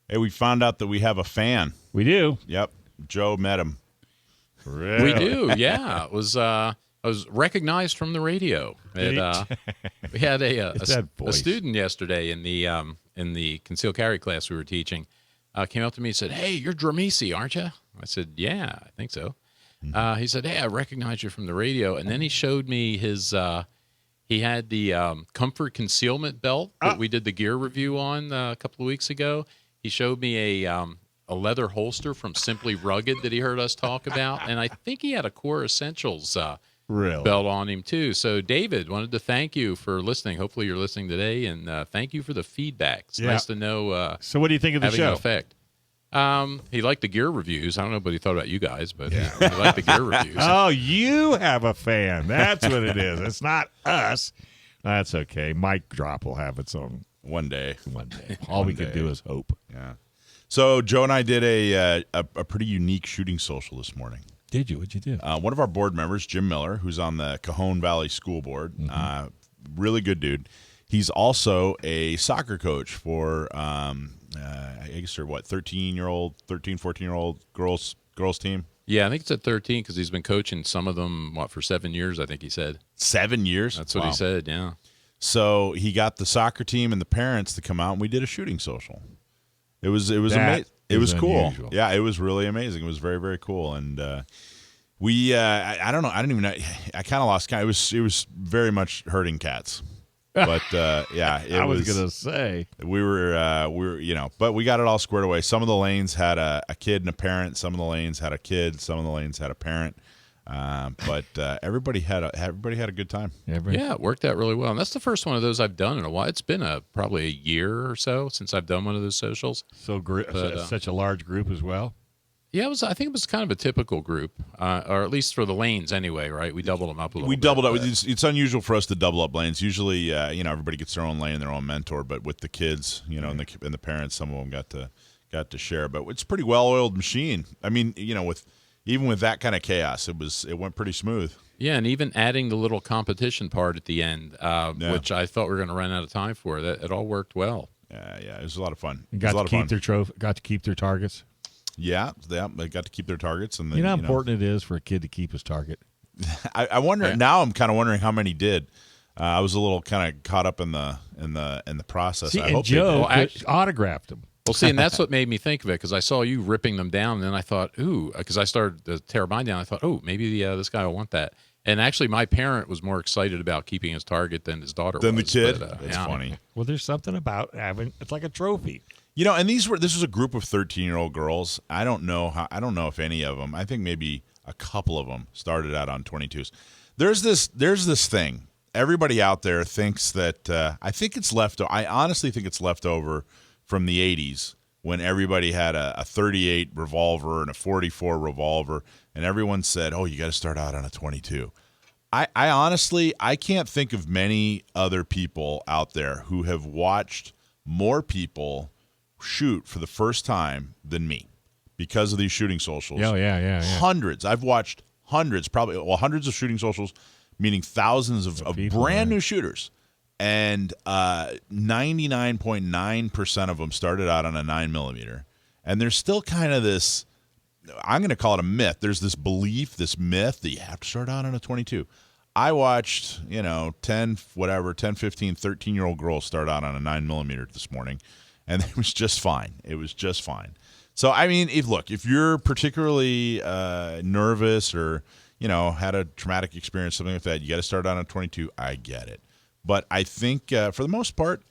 Hey, we found out that we have a fan. We do. Yep. Joe met him. Really? We do, yeah. It was I was recognized from the radio. We had a student yesterday in the concealed carry class we were teaching. Came up to me and said, "Hey, you're Dramisi, aren't you?" I said, "Yeah, I think so." He said, "Hey, I recognize you from the radio." And then he showed me his he had the comfort concealment belt that we did the gear review on a couple of weeks ago. He showed me a leather holster from Simply Rugged that he heard us talk about. And I think he had a Core Essentials belt on him, too. So, David, wanted to thank you for listening. Hopefully you're listening today. And thank you for the feedback. It's nice to know so what do you think of the show? An effect. He liked the gear reviews. I don't know what he thought about you guys, but he liked the gear reviews. Oh, you have a fan. That's what it is. It's not us. That's okay. Mic Drop will have its own. One day. All we could do is hope. Yeah. So Joe and I did a pretty unique shooting social this morning. Did you? What'd you do? One of our board members, Jim Miller, who's on the Cajon Valley School Board, really good dude. He's also a soccer coach for, I guess they're 13-year-old, 14-year-old girls team? Yeah, I think it's at 13 because he's been coaching some of them, for 7 years, I think he said. 7 years? That's what he said, yeah. So he got the soccer team and the parents to come out, and we did a shooting social. It was amazing. It was cool. Unusual. Yeah, it was really amazing. It was very, very cool. And we, I don't know. I didn't even know. I kind of lost count. It was very much herding cats. But yeah, I was gonna say we were but we got it all squared away. Some of the lanes had a kid and a parent. Some of the lanes had a kid. Some of the lanes had a parent. But everybody had a good time. Yeah, it worked out really well. And that's the first one of those I've done in a while. It's been probably a year or so since I've done one of those socials. So such a large group as well. Yeah, I think it was kind of a typical group, or at least for the lanes anyway, right? We doubled them up a little bit. We doubled up. It's unusual for us to double up lanes. Usually, everybody gets their own lane, their own mentor. But with the kids, and the parents, some of them got to share. But it's a pretty well-oiled machine. I mean, even with that kind of chaos, it went pretty smooth. Yeah, and even adding the little competition part at the end, which I thought we were going to run out of time for, that it all worked well. Yeah, it was a lot of fun. Got to keep their targets. Yeah, they got to keep their targets, and how important it is for a kid to keep his target. I wonder now. I'm kind of wondering how many did. I was a little kind of caught up in the process. I hope Joe autographed them. Well, see, and that's what made me think of it, because I saw you ripping them down, and then I thought, ooh, because I started to tear mine down. I thought, oh, maybe this guy will want that. And actually, my parent was more excited about keeping his target than his daughter was. Than the kid? But, That's funny. Well, there's something about it's like a trophy. And this was a group of 13-year-old girls. I don't know if any of them. I think maybe a couple of them started out on 22s. There's this thing. Everybody out there thinks that I honestly think it's left over from the 80s when everybody had a 38 revolver and a 44 revolver, and everyone said, "Oh, you got to start out on a 22." I honestly can't think of many other people out there who have watched more people shoot for the first time than me because of these shooting socials. Yeah. Hundreds. I've watched hundreds of shooting socials, meaning thousands of brand new shooters. And 99.9% of them started out on a 9mm. And there's still kind of this, I'm going to call it a myth. There's this belief, this myth that you have to start out on a 22. I watched, 10, 15, 13-year-old girls start out on a 9mm this morning. And it was just fine. So, I mean, if you're particularly nervous or, had a traumatic experience, something like that, you got to start out on a 22. I get it. But I think for the most part,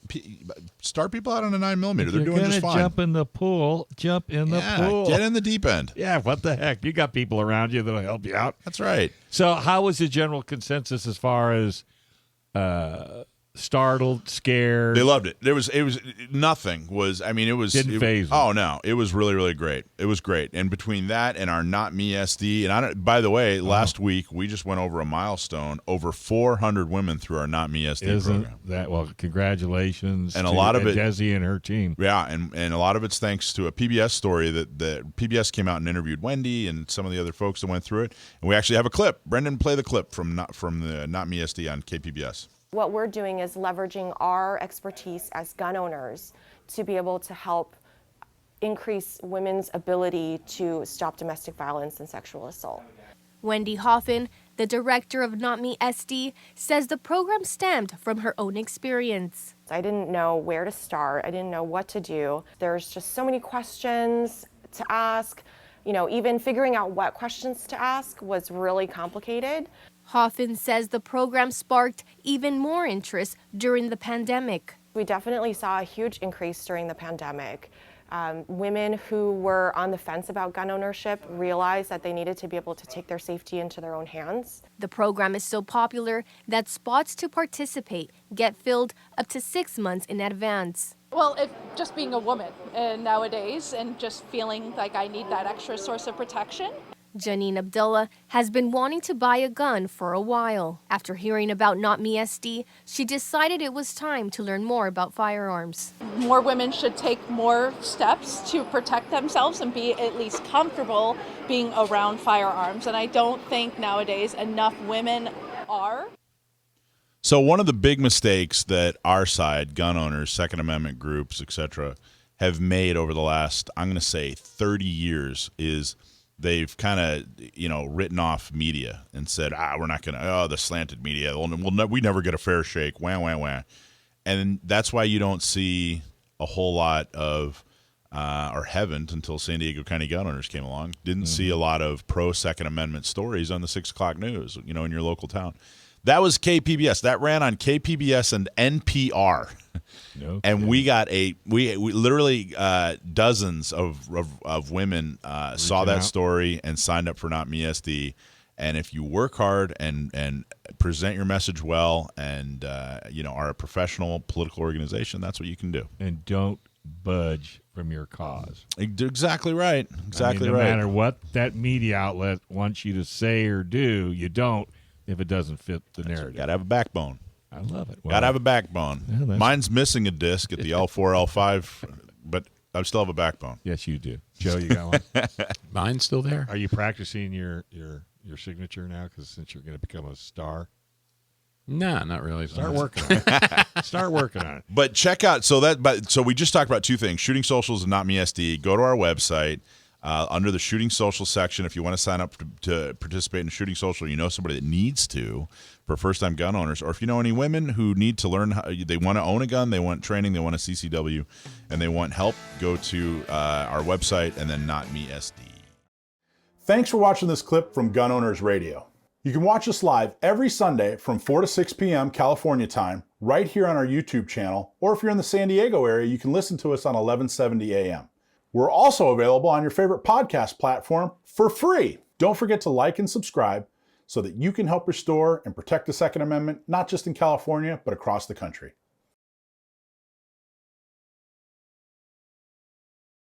start people out on a 9mm. They're doing just fine. Jump in the pool. Pool. Get in the deep end. Yeah, what the heck? You got people around you that'll help you out. That's right. So how was the general consensus as far as startled, scared? They loved it. It was nothing was. I mean, it was didn't phase them. Oh no, it was really, really great. It was great. And between that and our NotMESD, and by the way, last week we just went over a milestone. Over 400 women through our NotMESD program. Well, congratulations. And a lot of it, Desi and her team. Yeah, and a lot of it's thanks to a PBS story that PBS came out and interviewed Wendy and some of the other folks that went through it. And we actually have a clip. Brendan, play the clip from the NotMESD on KPBS. What we're doing is leveraging our expertise as gun owners to be able to help increase women's ability to stop domestic violence and sexual assault. Wendy Hauffen, the director of NotMESD, says the program stemmed from her own experience. I didn't know where to start. I didn't know what to do. There's just so many questions to ask. You know, even figuring out what questions to ask was really complicated. Hauffen says the program sparked even more interest during the pandemic. We definitely saw a huge increase during the pandemic. Women who were on the fence about gun ownership realized that they needed to be able to take their safety into their own hands. The program is so popular that spots to participate get filled up to 6 months in advance. Well, just being a woman nowadays and just feeling like I need that extra source of protection. Janine Abdullah has been wanting to buy a gun for a while. After hearing about NotMESD, she decided it was time to learn more about firearms. More women should take more steps to protect themselves and be at least comfortable being around firearms. And I don't think nowadays enough women are. So one of the big mistakes that our side, gun owners, Second Amendment groups, etc., have made over the last, I'm going to say, 30 years is they've kind of, written off media and said, we're not going to, the slanted media, we never get a fair shake, wah, wah, wah. And that's why you don't see a whole lot of, or haven't until San Diego County Gun Owners came along, didn't see a lot of pro-Second Amendment stories on the 6 o'clock news, in your local town. That was KPBS. That ran on KPBS and NPR. No and we got we literally dozens of women saw that story and signed up for NotMESD. And if you work hard and present your message well and are a professional political organization, that's what you can do. And don't budge from your cause. Exactly right. Exactly right. No matter what that media outlet wants you to say or do, you don't. If it doesn't fit the narrative. Got to have a backbone. I love it. Well, got to have a backbone. Yeah, mine's missing a disc at the L4, L5, but I still have a backbone. Yes, you do. Joe, you got one? Mine's still there. Are you practicing your signature now? Because since you're going to become a star? No, not really. Start working on it. Start working on it. But check out, so we just talked about two things, Shooting Socials and NotMESD. Go to our website. Under the Shooting Social section, if you want to sign up to participate in Shooting Social, somebody that needs to for first-time gun owners, or if you know any women who need to learn how, they want to own a gun, they want training, they want a CCW, and they want help, go to our website and then NotMESD. Thanks for watching this clip from Gun Owners Radio. You can watch us live every Sunday from 4 to 6 p.m. California time, right here on our YouTube channel, or if you're in the San Diego area, you can listen to us on 1170 a.m. We're also available on your favorite podcast platform for free. Don't forget to like and subscribe so that you can help restore and protect the Second Amendment, not just in California, but across the country.